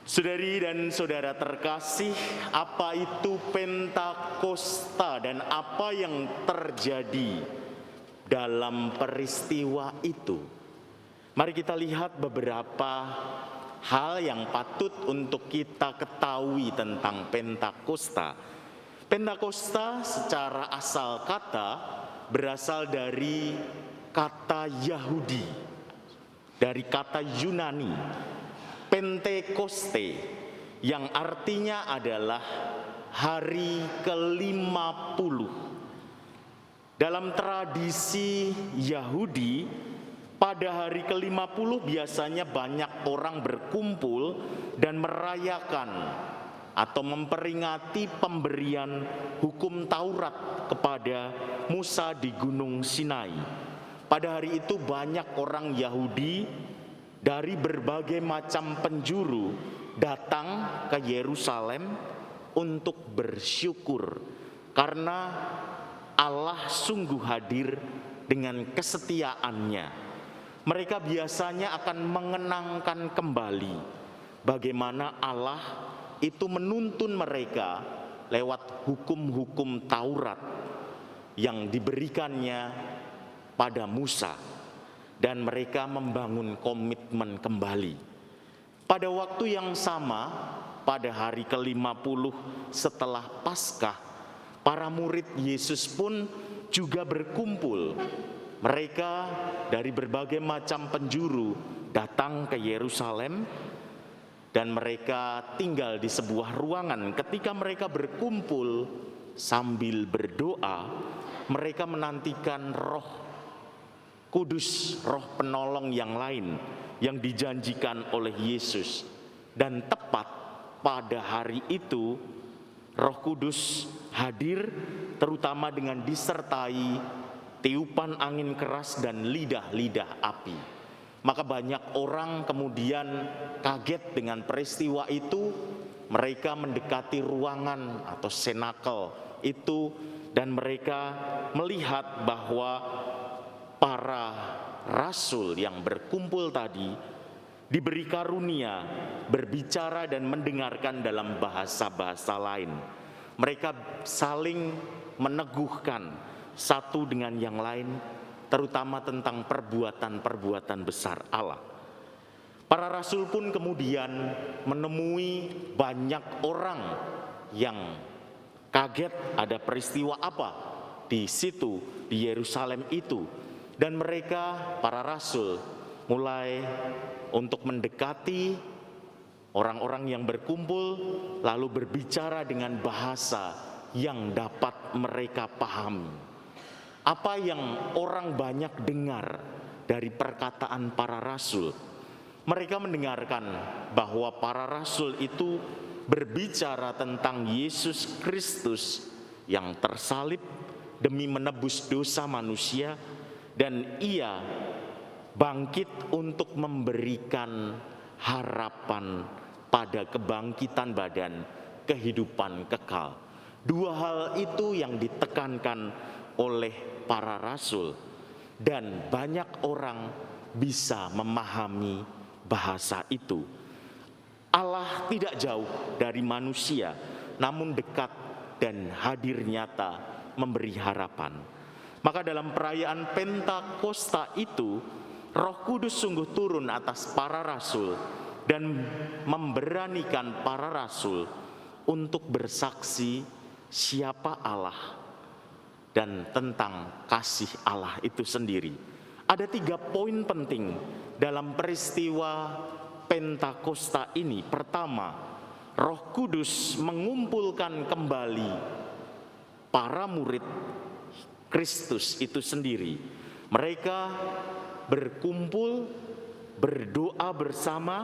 Saudari dan saudara terkasih, apa itu Pentakosta dan apa yang terjadi dalam peristiwa itu? Mari kita lihat beberapa hal yang patut untuk kita ketahui tentang Pentakosta. Pentakosta secara asal kata berasal dari kata Yahudi, dari kata Yunani, Pentekoste, yang artinya adalah hari ke-50. Dalam tradisi Yahudi, pada hari ke-50 biasanya banyak orang berkumpul dan merayakan atau memperingati pemberian hukum Taurat kepada Musa di Gunung Sinai. Pada hari itu banyak orang Yahudi dari berbagai macam penjuru datang ke Yerusalem untuk bersyukur karena Allah sungguh hadir dengan kesetiaannya. Mereka biasanya akan mengenangkan kembali bagaimana Allah itu menuntun mereka lewat hukum-hukum Taurat yang diberikannya pada Musa, dan mereka membangun komitmen kembali. Pada waktu yang sama, pada hari ke-50 setelah Paskah, para murid Yesus pun juga berkumpul. Mereka dari berbagai macam penjuru datang ke Yerusalem dan mereka tinggal di sebuah ruangan. Ketika mereka berkumpul sambil berdoa, mereka menantikan Roh Kudus, Roh penolong yang lain yang dijanjikan oleh Yesus. Dan tepat pada hari itu Roh Kudus hadir, terutama dengan disertai tiupan angin keras dan lidah-lidah api. Maka banyak orang kemudian kaget dengan peristiwa itu. Mereka mendekati ruangan atau senakel itu dan mereka melihat bahwa para rasul yang berkumpul tadi diberi karunia berbicara dan mendengarkan dalam bahasa-bahasa lain. Mereka saling meneguhkan satu dengan yang lain, terutama tentang perbuatan-perbuatan besar Allah. Para rasul pun kemudian menemui banyak orang yang kaget ada peristiwa apa di situ, di Yerusalem itu. Dan mereka, para rasul, mulai untuk mendekati orang-orang yang berkumpul, lalu berbicara dengan bahasa yang dapat mereka pahami. Apa yang orang banyak dengar dari perkataan para rasul? Mereka mendengarkan bahwa para rasul itu berbicara tentang Yesus Kristus yang tersalib demi menebus dosa manusia, dan ia bangkit untuk memberikan harapan pada kebangkitan badan, kehidupan kekal. Dua hal itu yang ditekankan oleh para rasul, dan banyak orang bisa memahami bahasa itu. Allah tidak jauh dari manusia, namun dekat dan hadir nyata memberi harapan. Maka dalam perayaan Pentakosta itu, Roh Kudus sungguh turun atas para rasul dan memberanikan para rasul untuk bersaksi siapa Allah dan tentang kasih Allah itu sendiri. Ada 3 poin penting dalam peristiwa Pentakosta ini. Pertama, Roh Kudus mengumpulkan kembali para murid Kristus itu sendiri. Mereka berkumpul, berdoa bersama,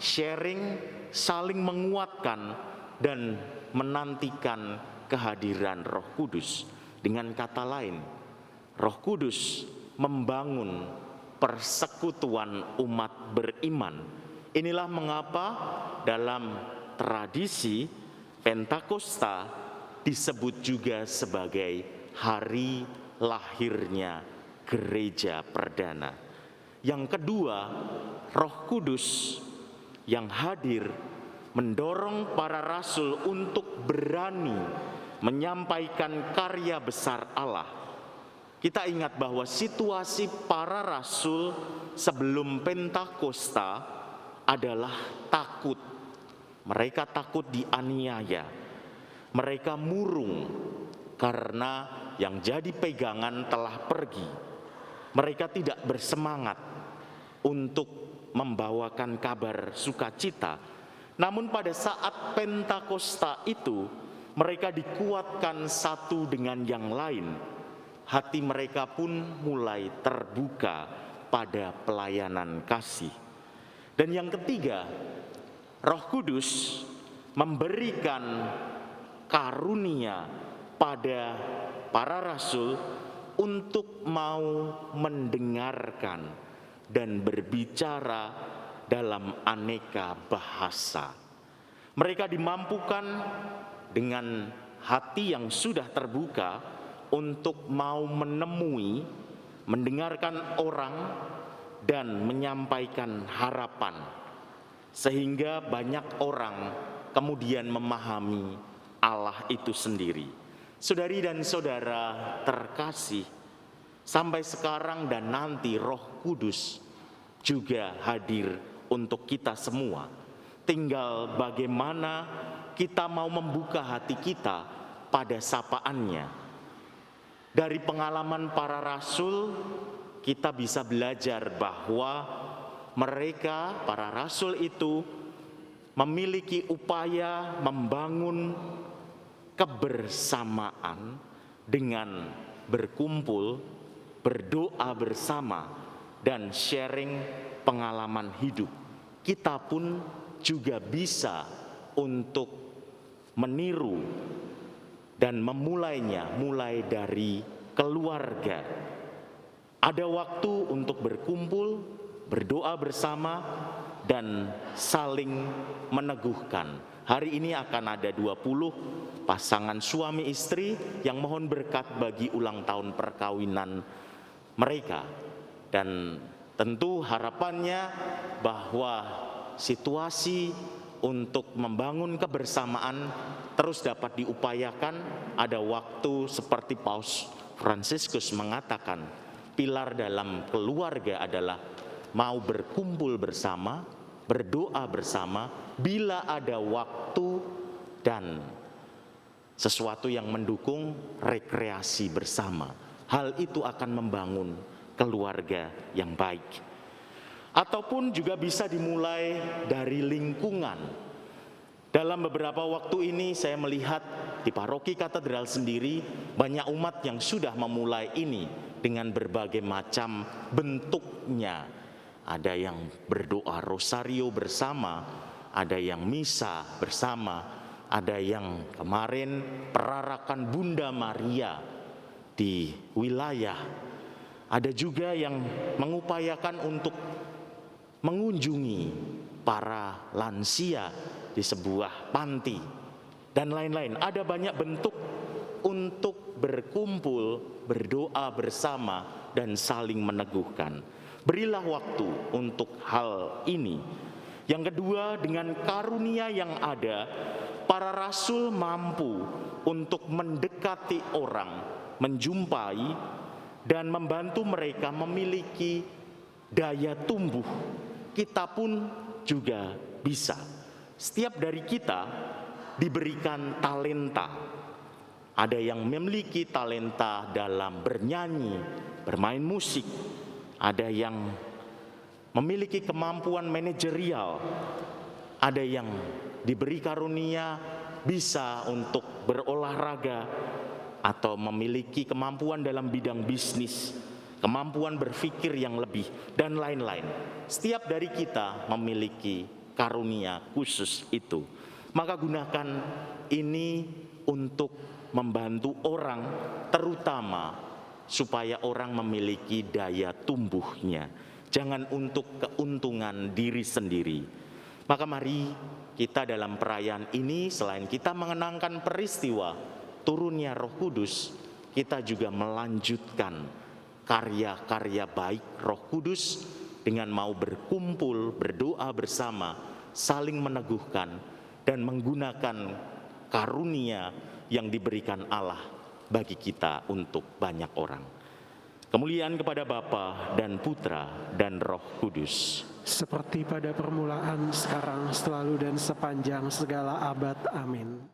sharing, saling menguatkan, dan menantikan kehadiran Roh Kudus. Dengan kata lain, Roh Kudus membangun persekutuan umat beriman. Inilah mengapa dalam tradisi Pentakosta disebut juga sebagai hari lahirnya gereja perdana. Yang kedua, Roh Kudus yang hadir mendorong para rasul untuk berani menyampaikan karya besar Allah. Kita ingat bahwa situasi para rasul sebelum Pentakosta adalah takut. Mereka takut dianiaya. Mereka murung karena yang jadi pegangan telah pergi. Mereka tidak bersemangat untuk membawakan kabar sukacita. Namun pada saat Pentakosta itu, mereka dikuatkan satu dengan yang lain. Hati mereka pun mulai terbuka pada pelayanan kasih. Dan yang ketiga, Roh Kudus memberikan karunia pada para rasul untuk mau mendengarkan dan berbicara dalam aneka bahasa. Mereka dimampukan dengan hati yang sudah terbuka untuk mau menemui, mendengarkan orang, dan menyampaikan harapan. Sehingga banyak orang kemudian memahami Allah itu sendiri. Saudari dan saudara terkasih, sampai sekarang dan nanti Roh Kudus juga hadir untuk kita semua. Tinggal bagaimana kita mau membuka hati kita pada sapaannya. Dari pengalaman para rasul, kita bisa belajar bahwa mereka, para rasul itu, memiliki upaya membangun kebersamaan dengan berkumpul, berdoa bersama, dan sharing pengalaman hidup. Kita pun juga bisa untuk meniru dan memulainya, mulai dari keluarga. Ada waktu untuk berkumpul, berdoa bersama, dan saling meneguhkan. Hari ini akan ada 20 pasangan suami istri yang mohon berkat bagi ulang tahun perkawinan mereka. Dan tentu harapannya bahwa situasi untuk membangun kebersamaan terus dapat diupayakan. Ada waktu seperti Paus Fransiskus mengatakan, pilar dalam keluarga adalah mau berkumpul bersama, berdoa bersama, bila ada waktu dan sesuatu yang mendukung rekreasi bersama. Hal itu akan membangun keluarga yang baik. Ataupun juga bisa dimulai dari lingkungan. Dalam beberapa waktu ini saya melihat di paroki katedral sendiri banyak umat yang sudah memulai ini dengan berbagai macam bentuknya. Ada yang berdoa rosario bersama, ada yang misa bersama, ada yang kemarin perarakan Bunda Maria di wilayah. Ada juga yang mengupayakan untuk mengunjungi para lansia di sebuah panti, dan lain-lain. Ada banyak bentuk untuk berkumpul, berdoa bersama, dan saling meneguhkan. Berilah waktu untuk hal ini. Yang kedua, dengan karunia yang ada, para rasul mampu untuk mendekati orang, menjumpai, dan membantu mereka memiliki daya tumbuh. Kita pun juga bisa. Setiap dari kita diberikan talenta. Ada yang memiliki talenta dalam bernyanyi, bermain musik. Ada yang memiliki kemampuan manajerial. Ada yang diberi karunia bisa untuk berolahraga, atau memiliki kemampuan dalam bidang bisnis, kemampuan berpikir yang lebih, dan lain-lain. Setiap dari kita memiliki karunia khusus itu. Maka gunakan ini untuk membantu orang, terutama supaya orang memiliki daya tumbuhnya. Jangan untuk keuntungan diri sendiri. Maka mari kita dalam perayaan ini, selain kita mengenangkan peristiwa turunnya Roh Kudus, kita juga melanjutkan karya-karya baik Roh Kudus dengan mau berkumpul, berdoa bersama, saling meneguhkan, dan menggunakan karunia yang diberikan Allah bagi kita untuk banyak orang. Kemuliaan kepada Bapa dan Putra dan Roh Kudus. Seperti pada permulaan, sekarang, selalu, dan sepanjang segala abad. Amin.